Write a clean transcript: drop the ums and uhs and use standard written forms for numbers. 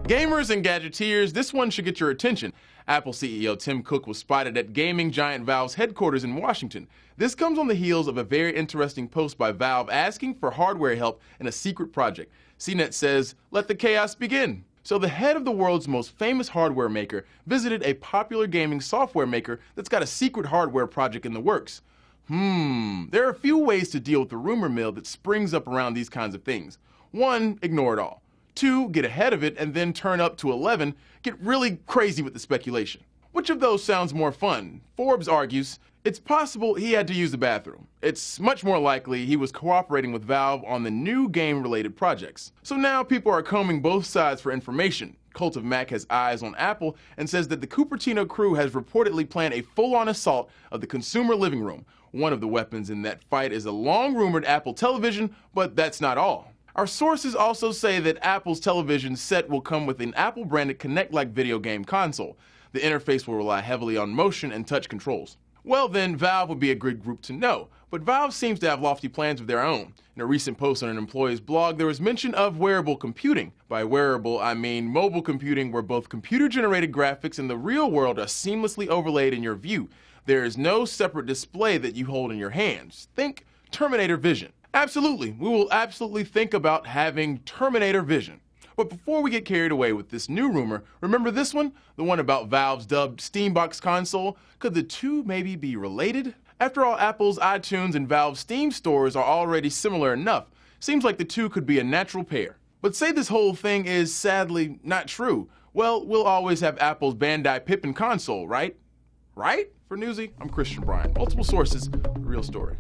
Gamers and gadgeteers, this one should get your attention. Apple CEO Tim Cook was spotted at gaming giant Valve's headquarters in Washington. This comes on the heels of a very interesting post by Valve asking for hardware help in a secret project. CNET says, "Let the chaos begin." So the head of the world's most famous hardware maker visited a popular gaming software maker that's got a secret hardware project in the works. There are a few ways to deal with the rumor mill that springs up around these kinds of things. 1, ignore it all. 2, get ahead of it and then turn up to 11, get really crazy with the speculation. Which of those sounds more fun? Forbes argues, it's possible he had to use the bathroom. It's much more likely he was cooperating with Valve on the new game-related projects. So now people are combing both sides for information. Cult of Mac has eyes on Apple and says that the Cupertino crew has reportedly planned a full-on assault of the consumer living room. One of the weapons in that fight is a long-rumored Apple television, but that's not all. Our sources also say that Apple's television set will come with an Apple-branded Kinect-like video game console. The interface will rely heavily on motion and touch controls. Well then, Valve would be a good group to know, but Valve seems to have lofty plans of their own. In a recent post on an employee's blog, there was mention of wearable computing. By wearable, I mean mobile computing where both computer-generated graphics and the real world are seamlessly overlaid in your view. There is no separate display that you hold in your hands. Think Terminator Vision. Absolutely, we will absolutely think about having Terminator Vision. But before we get carried away with this new rumor, remember this one? The one about Valve's dubbed Steambox console? Could the two maybe be related? After all, Apple's iTunes and Valve's Steam stores are already similar enough. Seems like the two could be a natural pair. But say this whole thing is sadly not true. Well, we'll always have Apple's Bandai Pippin console, right? Right? For Newsy, I'm Christian Bryant. Multiple sources, the real story.